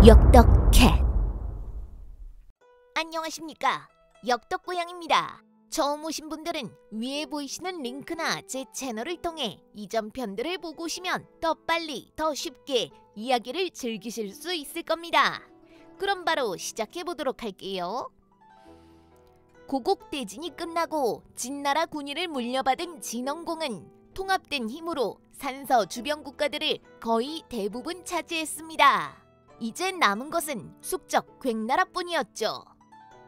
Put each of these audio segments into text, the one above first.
역덕캣. 안녕하십니까, 역덕고양입니다. 처음 오신 분들은 위에 보이시는 링크나 제 채널을 통해 이전 편들을 보고 오시면 더 빨리 더 쉽게 이야기를 즐기실 수 있을 겁니다. 그럼 바로 시작해 보도록 할게요. 고국대진이 끝나고 진나라 군위를 물려받은 진원공은 통합된 힘으로 산서 주변 국가들을 거의 대부분 차지했습니다. 이제 남은 것은 숙적 괭나라뿐이었죠.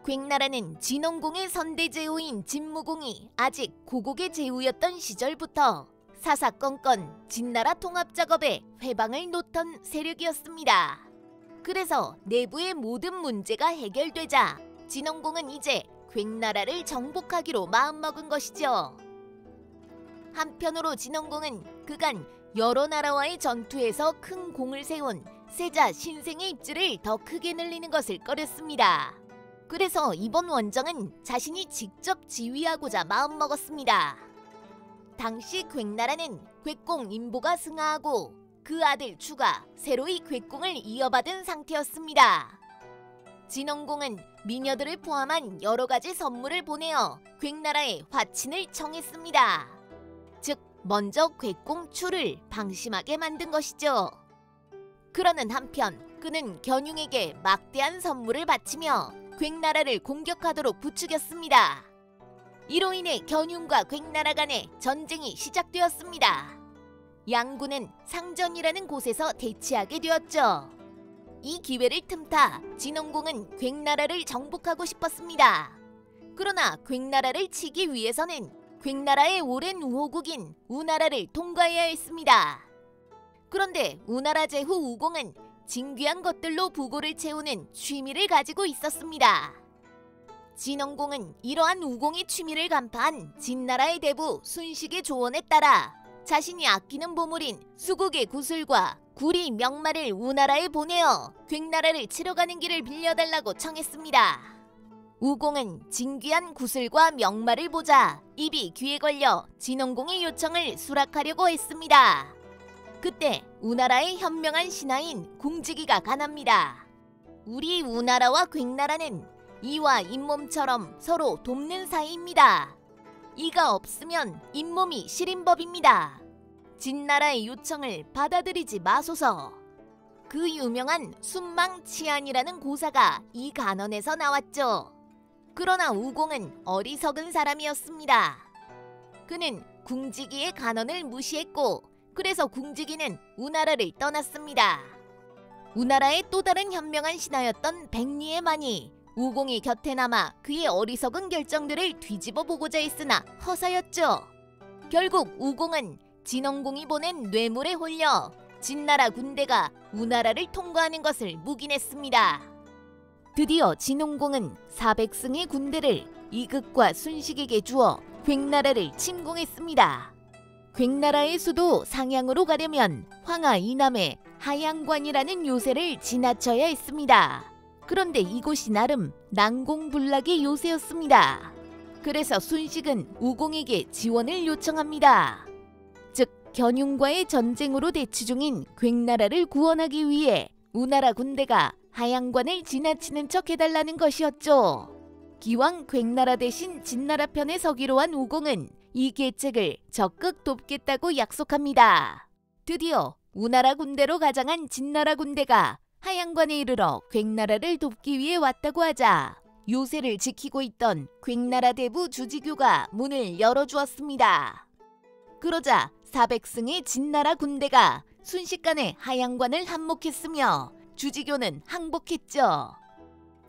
괭나라는 진원공의 선대 제후인 진무공이 아직 고국의 제후였던 시절부터 사사건건 진나라 통합 작업에 회방을 놓던 세력이었습니다. 그래서 내부의 모든 문제가 해결되자 진원공은 이제 괭나라를 정복하기로 마음먹은 것이죠. 한편으로 진원공은 그간 여러 나라와의 전투에서 큰 공을 세운 세자 신생의 입지를 더 크게 늘리는 것을 꺼렸습니다. 그래서 이번 원정은 자신이 직접 지휘하고자 마음먹었습니다. 당시 괭나라는 괭공 인보가 승하하고 그 아들 추가 새로이 괭공을 이어받은 상태였습니다. 진원공은 미녀들을 포함한 여러 가지 선물을 보내어 괭나라에 화친을 청했습니다. 즉 먼저 괭공 추를 방심하게 만든 것이죠. 그러는 한편 그는 견융에게 막대한 선물을 바치며 괭나라를 공격하도록 부추겼습니다. 이로 인해 견융과 괭나라 간의 전쟁이 시작되었습니다. 양군은 상전이라는 곳에서 대치하게 되었죠. 이 기회를 틈타 진원공은 괭나라를 정복하고 싶었습니다. 그러나 괭나라를 치기 위해서는 괭나라의 오랜 우호국인 우나라를 통과해야 했습니다. 그런데 우나라 제후 우공은 진귀한 것들로 부고를 채우는 취미를 가지고 있었습니다. 진원공은 이러한 우공의 취미를 간파한 진나라의 대부 순식의 조언에 따라 자신이 아끼는 보물인 수국의 구슬과 구리 명마를 우나라에 보내어 괭나라를 치러 가는 길을 빌려달라고 청했습니다. 우공은 진귀한 구슬과 명마를 보자 입이 귀에 걸려 진원공의 요청을 수락하려고 했습니다. 그때 우나라의 현명한 신하인 궁지기가 간합니다. 우리 우나라와 괭나라는 이와 잇몸처럼 서로 돕는 사이입니다. 이가 없으면 잇몸이 시린 법입니다. 진나라의 요청을 받아들이지 마소서. 그 유명한 순망치안이라는 고사가 이 간언에서 나왔죠. 그러나 우공은 어리석은 사람이었습니다. 그는 궁지기의 간언을 무시했고 그래서 궁지기는 우나라를 떠났습니다. 우나라의 또 다른 현명한 신하였던 백리의만이 우공이 곁에 남아 그의 어리석은 결정들을 뒤집어 보고자 했으나 허사였죠. 결국 우공은 진원공이 보낸 뇌물에 홀려 진나라 군대가 우나라를 통과하는 것을 묵인했습니다. 드디어 진원공은 400승의 군대를 이극과 순식에게 주어 괭나라를 침공했습니다. 괭나라의 수도 상향으로 가려면 황하 이남의 하양관이라는 요새를 지나쳐야 했습니다. 그런데 이곳이 나름 난공불락의 요새였습니다. 그래서 순식은 우공에게 지원을 요청합니다. 즉 견융과의 전쟁으로 대치 중인 괭나라를 구원하기 위해 우나라 군대가 하양관을 지나치는 척 해달라는 것이었죠. 기왕 괭나라 대신 진나라 편에 서기로 한 우공은 이 계책을 적극 돕겠다고 약속합니다. 드디어 우나라 군대로 가장한 진나라 군대가 하양관에 이르러 괭나라를 돕기 위해 왔다고 하자 요새를 지키고 있던 괭나라 대부 주지교가 문을 열어주었습니다. 그러자 400승의 진나라 군대가 순식간에 하양관을 함목했으며 주지교는 항복했죠.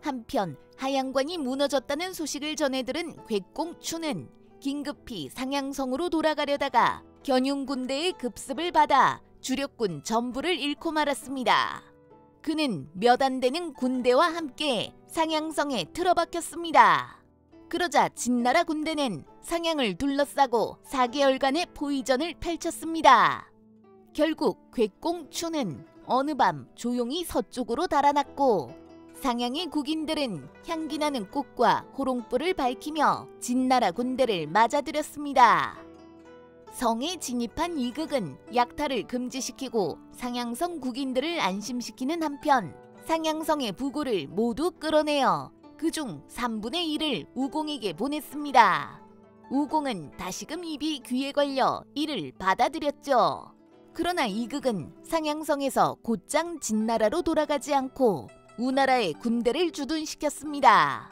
한편 하양관이 무너졌다는 소식을 전해들은 괭공추는 긴급히 상향성으로 돌아가려다가 견융 군대의 급습을 받아 주력군 전부를 잃고 말았습니다. 그는 몇 안 되는 군대와 함께 상향성에 틀어박혔습니다. 그러자 진나라 군대는 상향을 둘러싸고 4개월간의 포위전을 펼쳤습니다. 결국 괭공추는 어느 밤 조용히 서쪽으로 달아났고 상향의 국인들은 향기나는 꽃과 호롱불을 밝히며 진나라 군대를 맞아들였습니다. 성에 진입한 이극은 약탈을 금지시키고 상향성 국인들을 안심시키는 한편 상향성의 부고를 모두 끌어내어 그중 3분의 1을 우공에게 보냈습니다. 우공은 다시금 입이 귀에 걸려 이를 받아들였죠. 그러나 이극은 상향성에서 곧장 진나라로 돌아가지 않고 우나라에 군대를 주둔시켰습니다.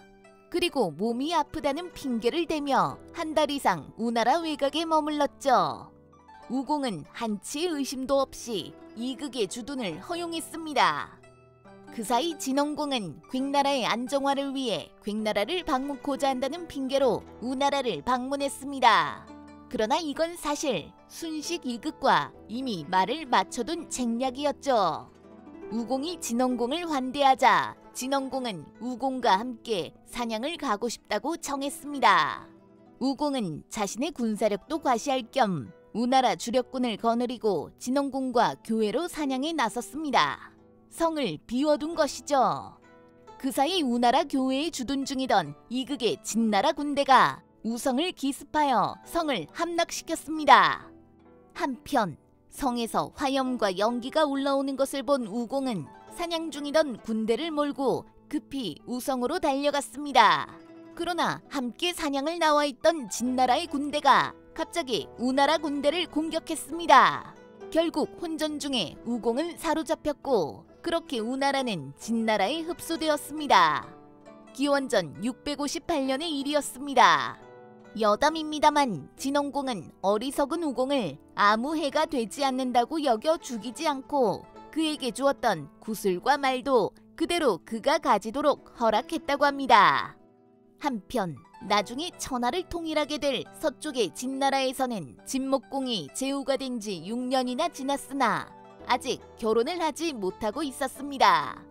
그리고 몸이 아프다는 핑계를 대며 한 달 이상 우나라 외곽에 머물렀죠. 우공은 한치의 의심도 없이 이극의 주둔을 허용했습니다. 그 사이 진원공은 괭나라의 안정화를 위해 괭나라를 방문코자 한다는 핑계로 우나라를 방문했습니다. 그러나 이건 사실 순식 이극과 이미 말을 맞춰둔 책략이었죠. 우공이 진원공을 환대하자 진원공은 우공과 함께 사냥을 가고 싶다고 청했습니다. 우공은 자신의 군사력도 과시할 겸 우나라 주력군을 거느리고 진원공과 교회로 사냥에 나섰습니다. 성을 비워둔 것이죠. 그 사이 우나라 교회에 주둔 중이던 이극의 진나라 군대가 우성을 기습하여 성을 함락시켰습니다. 한편 성에서 화염과 연기가 올라오는 것을 본 우공은 사냥 중이던 군대를 몰고 급히 우성으로 달려갔습니다. 그러나 함께 사냥을 나와 있던 진나라의 군대가 갑자기 우나라 군대를 공격했습니다. 결국 혼전 중에 우공은 사로잡혔고 그렇게 우나라는 진나라에 흡수되었습니다. 기원전 658년의 일이었습니다. 여담입니다만 진원공은 어리석은 우공을 아무 해가 되지 않는다고 여겨 죽이지 않고 그에게 주었던 구슬과 말도 그대로 그가 가지도록 허락했다고 합니다. 한편 나중에 천하를 통일하게 될 서쪽의 진나라에서는 진목공이 제후가 된 지 6년이나 지났으나 아직 결혼을 하지 못하고 있었습니다.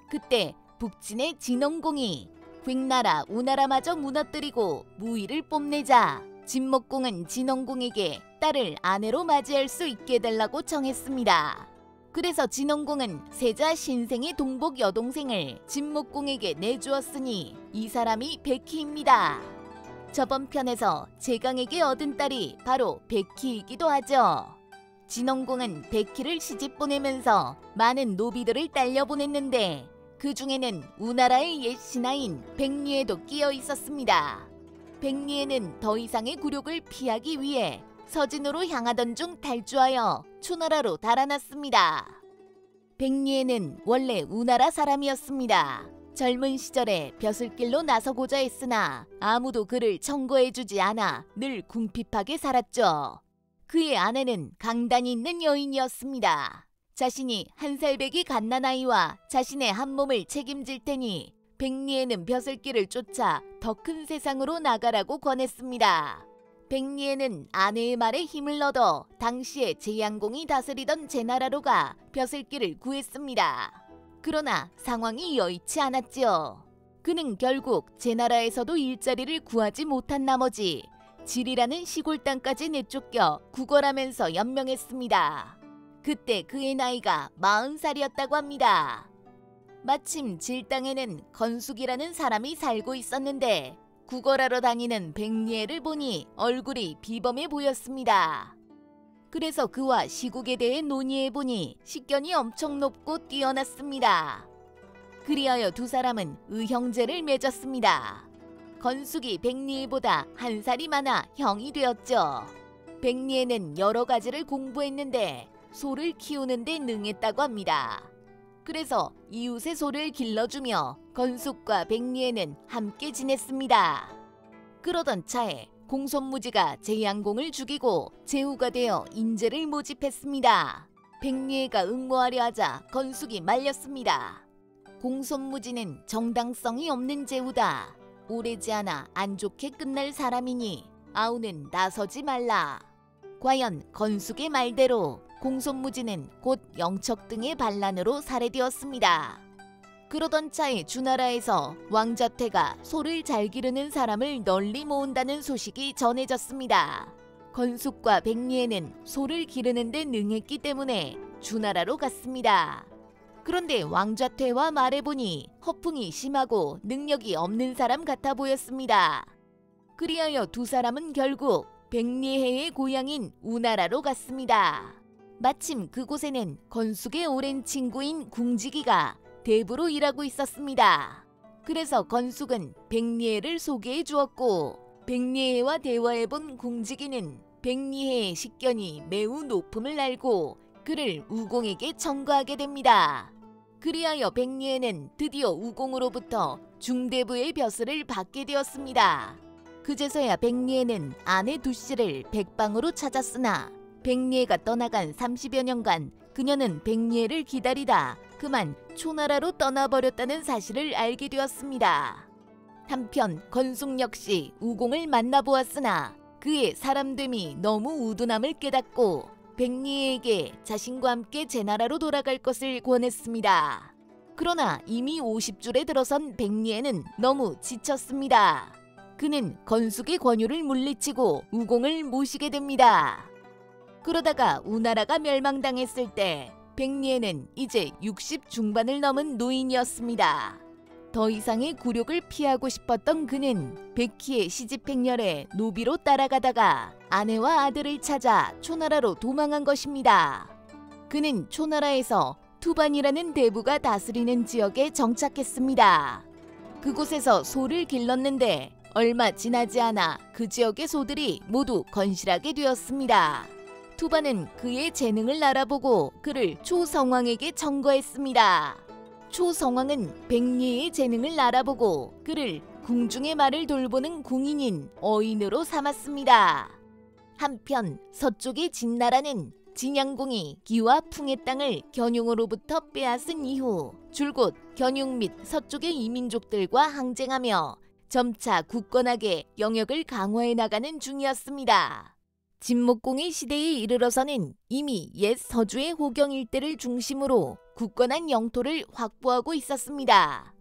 그때 북진의 진원공이 괭나라 우나라마저 무너뜨리고 무위를 뽐내자 진목공은 진원공에게 딸을 아내로 맞이할 수 있게 해달라고 청했습니다. 그래서 진원공은 세자 신생의 동복 여동생을 진목공에게 내주었으니 이 사람이 백희입니다. 저번 편에서 제강에게 얻은 딸이 바로 백희이기도 하죠. 진원공은 백희를 시집 보내면서 많은 노비들을 딸려보냈는데 그 중에는 우나라의 옛 신하인 백리에도 끼어 있었습니다. 백리에는 더 이상의 굴욕을 피하기 위해 서진으로 향하던 중 탈주하여 추나라로 달아났습니다. 백리에는 원래 우나라 사람이었습니다. 젊은 시절에 벼슬길로 나서고자 했으나 아무도 그를 청거해주지 않아 늘 궁핍하게 살았죠. 그의 아내는 강단이 있는 여인이었습니다. 자신이 한 살배기 갓난아이와 자신의 한 몸을 책임질 테니 백리에는 벼슬길을 쫓아 더 큰 세상으로 나가라고 권했습니다. 백리에는 아내의 말에 힘을 얻어 당시에 제양공이 다스리던 제나라로 가 벼슬길을 구했습니다. 그러나 상황이 여의치 않았지요. 그는 결국 제나라에서도 일자리를 구하지 못한 나머지 질이라는 시골 땅까지 내쫓겨 구걸하면서 연명했습니다. 그때 그의 나이가 40살이었다고 합니다. 마침 질 땅에는 건숙이라는 사람이 살고 있었는데 구걸하러 다니는 백리에를 보니 얼굴이 비범해 보였습니다. 그래서 그와 시국에 대해 논의해보니 식견이 엄청 높고 뛰어났습니다. 그리하여 두 사람은 의형제를 맺었습니다. 건숙이 백리에보다 한 살이 많아 형이 되었죠. 백리에는 여러 가지를 공부했는데 소를 키우는 데 능했다고 합니다. 그래서 이웃의 소를 길러주며 건숙과 백리에는 함께 지냈습니다. 그러던 차에 공손무지가 제양공을 죽이고 제후가 되어 인재를 모집했습니다. 백리에가 응모하려 하자 건숙이 말렸습니다. 공손무지는 정당성이 없는 제후다. 오래지 않아 안 좋게 끝날 사람이니 아우는 나서지 말라. 과연 건숙의 말대로 공손무지는 곧 영척 등의 반란으로 살해되었습니다. 그러던 차에 주나라에서 왕자퇴가 소를 잘 기르는 사람을 널리 모은다는 소식이 전해졌습니다. 건숙과 백리에는 소를 기르는 데 능했기 때문에 주나라로 갔습니다. 그런데 왕자퇴와 말해보니 허풍이 심하고 능력이 없는 사람 같아 보였습니다. 그리하여 두 사람은 결국 백리해의 고향인 우나라로 갔습니다. 마침 그곳에는 건숙의 오랜 친구인 궁지기가 대부로 일하고 있었습니다. 그래서 건숙은 백리해를 소개해 주었고 백리해와 대화해본 궁지기는 백리해의 식견이 매우 높음을 알고 그를 우공에게 청구하게 됩니다. 그리하여 백리해는 드디어 우공으로부터 중대부의 벼슬을 받게 되었습니다. 그제서야 백리해는 아내 두씨를 백방으로 찾았으나 백리해가 떠나간 30여 년간 그녀는 백리해를 기다리다 그만 초나라로 떠나버렸다는 사실을 알게 되었습니다. 한편 건숙 역시 우공을 만나보았으나 그의 사람됨이 너무 우둔함을 깨닫고 백리해에게 자신과 함께 제나라로 돌아갈 것을 권했습니다. 그러나 이미 50줄에 들어선 백리해는 너무 지쳤습니다. 그는 건숙의 권유를 물리치고 우공을 모시게 됩니다. 그러다가 우나라가 멸망당했을 때 백리해는 이제 60 중반을 넘은 노인이었습니다. 더 이상의 굴욕을 피하고 싶었던 그는 백희의 시집행렬에 노비로 따라가다가 아내와 아들을 찾아 초나라로 도망한 것입니다. 그는 초나라에서 투반이라는 대부가 다스리는 지역에 정착했습니다. 그곳에서 소를 길렀는데 얼마 지나지 않아 그 지역의 소들이 모두 건실하게 되었습니다. 투반은 그의 재능을 알아보고 그를 초성왕에게 청거했습니다. 초성왕은 백리해의 재능을 알아보고 그를 궁중의 말을 돌보는 궁인인 어인으로 삼았습니다. 한편 서쪽의 진나라는 진양공이 기와 풍의 땅을 견용으로부터 빼앗은 이후 줄곧 견용 및 서쪽의 이민족들과 항쟁하며 점차 굳건하게 영역을 강화해 나가는 중이었습니다. 진목공의 시대에 이르러서는 이미 옛 서주의 호경 일대를 중심으로 굳건한 영토를 확보하고 있었습니다.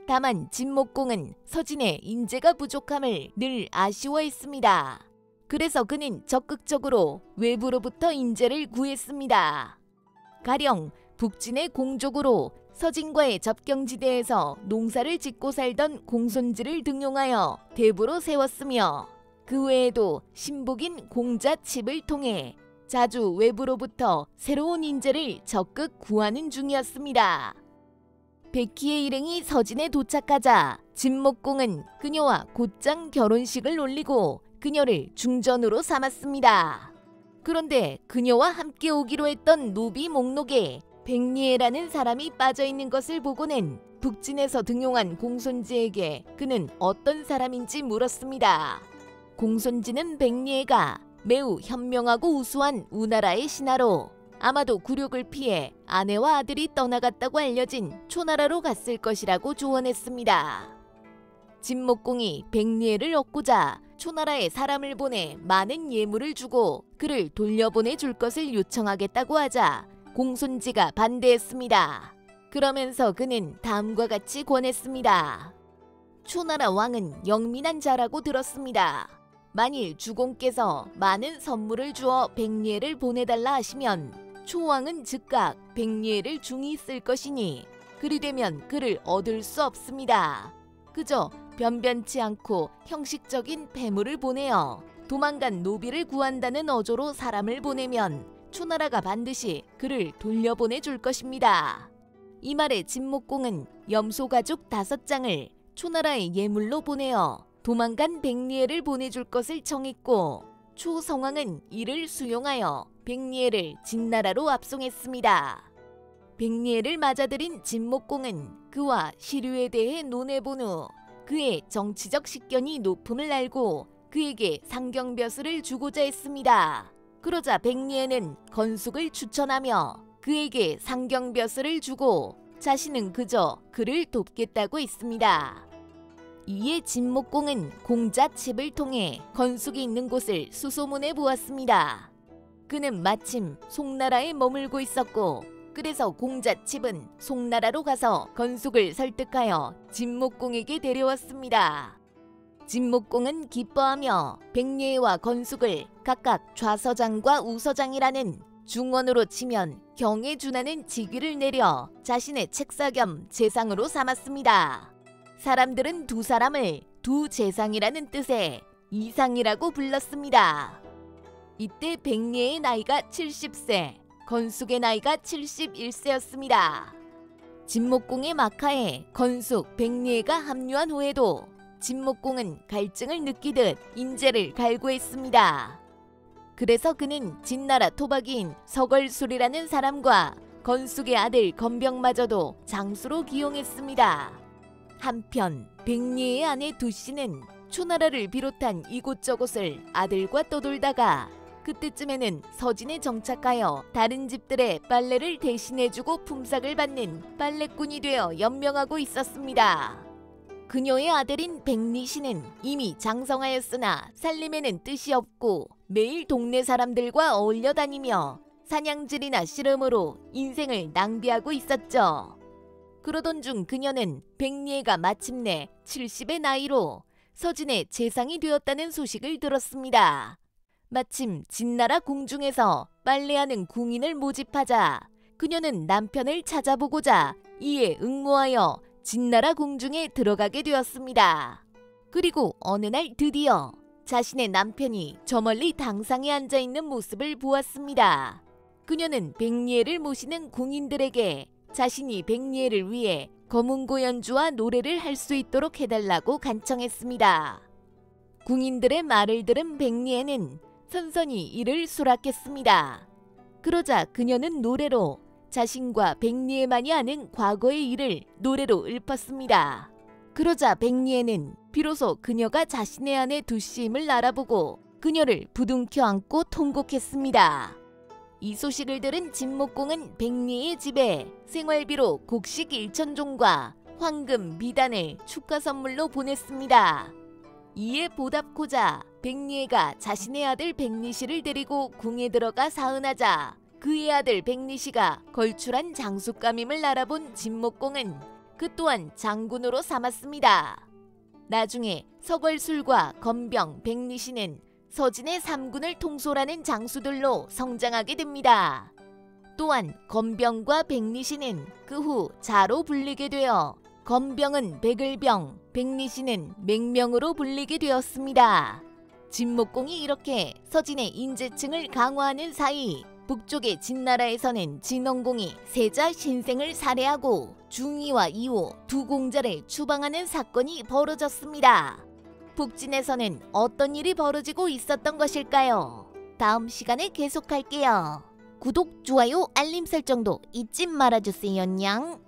다만 진목공은 서진의 인재가 부족함을 늘 아쉬워했습니다. 그래서 그는 적극적으로 외부로부터 인재를 구했습니다. 가령 북진의 공족으로 서진과의 접경지대에서 농사를 짓고 살던 공손지를 등용하여 대부로 세웠으며 그 외에도 신복인 공자칩을 통해 자주 외부로부터 새로운 인재를 적극 구하는 중이었습니다. 백희의 일행이 서진에 도착하자 진목공은 그녀와 곧장 결혼식을 올리고 그녀를 중전으로 삼았습니다. 그런데 그녀와 함께 오기로 했던 노비 목록에 백리해라는 사람이 빠져있는 것을 보고는 북진에서 등용한 공손지에게 그는 어떤 사람인지 물었습니다. 공손지는 백리해가 매우 현명하고 우수한 우나라의 신하로 아마도 굴욕을 피해 아내와 아들이 떠나갔다고 알려진 초나라로 갔을 것이라고 조언했습니다. 진목공이 백리해를 얻고자 초나라에 사람을 보내 많은 예물을 주고 그를 돌려보내줄 것을 요청하겠다고 하자 공손지가 반대했습니다. 그러면서 그는 다음과 같이 권했습니다. 초나라 왕은 영민한 자라고 들었습니다. 만일 주공께서 많은 선물을 주어 백리해를 보내달라 하시면 초왕은 즉각 백리해를 중히 쓸 것이니 그리 되면 그를 얻을 수 없습니다. 그저 변변치 않고 형식적인 패물을 보내어 도망간 노비를 구한다는 어조로 사람을 보내면 초나라가 반드시 그를 돌려보내줄 것입니다. 이 말에 진목공은 염소가죽 5장을 초나라에 예물로 보내어 도망간 백리해를 보내줄 것을 청했고 초성왕은 이를 수용하여 백리해를 진나라로 압송했습니다. 백리해를 맞아들인 진목공은 그와 시류에 대해 논해본 후 그의 정치적 식견이 높음을 알고 그에게 상경벼슬을 주고자 했습니다. 그러자 백리해는 건숙을 추천하며 그에게 상경벼슬을 주고 자신은 그저 그를 돕겠다고 했습니다. 이에 진목공은 공자칩을 통해 건숙이 있는 곳을 수소문해 보았습니다. 그는 마침 송나라에 머물고 있었고 그래서 공자칩은 송나라로 가서 건숙을 설득하여 진목공에게 데려왔습니다. 진목공은 기뻐하며 백리해와 건숙을 각각 좌서장과 우서장이라는 중원으로 치면 경에 준하는 직위를 내려 자신의 책사 겸 재상으로 삼았습니다. 사람들은 두 사람을 두 재상이라는 뜻의 이상이라고 불렀습니다. 이때 백리해의 나이가 70세, 건숙의 나이가 71세였습니다. 진목공의 막하에 건숙, 백리해가 합류한 후에도 진목공은 갈증을 느끼듯 인재를 갈구했습니다. 그래서 그는 진나라 토박이인 서걸술이라는 사람과 건숙의 아들 건병마저도 장수로 기용했습니다. 한편 백리해의 아내 두씨는 초나라를 비롯한 이곳저곳을 아들과 떠돌다가 그때쯤에는 서진에 정착하여 다른 집들의 빨래를 대신해주고 품삯을 받는 빨래꾼이 되어 연명하고 있었습니다. 그녀의 아들인 백리씨는 이미 장성하였으나 살림에는 뜻이 없고 매일 동네 사람들과 어울려 다니며 사냥질이나 씨름으로 인생을 낭비하고 있었죠. 그러던 중 그녀는 백리해가 마침내 70의 나이로 서진의 재상이 되었다는 소식을 들었습니다. 마침 진나라 궁중에서 빨래하는 궁인을 모집하자 그녀는 남편을 찾아보고자 이에 응모하여 진나라 궁중에 들어가게 되었습니다. 그리고 어느 날 드디어 자신의 남편이 저 멀리 당상에 앉아있는 모습을 보았습니다. 그녀는 백리해를 모시는 궁인들에게 자신이 백리해를 위해 거문고 연주와 노래를 할 수 있도록 해달라고 간청했습니다. 궁인들의 말을 들은 백리해는 선선히 이를 수락했습니다. 그러자 그녀는 노래로 자신과 백리해만이 아는 과거의 일을 노래로 읊었습니다. 그러자 백리해는 비로소 그녀가 자신의 아내 두씨임을 알아보고 그녀를 부둥켜 안고 통곡했습니다. 이 소식을 들은 진목공은 백리해의 집에 생활비로 곡식 1,000종과 황금, 미단을 축하 선물로 보냈습니다. 이에 보답고자 백리해가 자신의 아들 백리씨를 데리고 궁에 들어가 사은하자 그의 아들 백리씨가 걸출한 장수감임을 알아본 진목공은 그 또한 장군으로 삼았습니다. 나중에 서걸술과 건병, 백리씨는 서진의 3군을 통솔하는 장수들로 성장하게 됩니다. 또한 건병과 백리씨는 그 후 자로 불리게 되어 건병은 백을병, 백리씨는 맹명으로 불리게 되었습니다. 진목공이 이렇게 서진의 인재층을 강화하는 사이 북쪽의 진나라에서는 진원공이 세자 신생을 살해하고 중이와 이호 두 공자를 추방하는 사건이 벌어졌습니다. 북진에서는 어떤 일이 벌어지고 있었던 것일까요? 다음 시간에 계속할게요. 구독, 좋아요, 알림 설정도 잊지 말아주세요. 냥.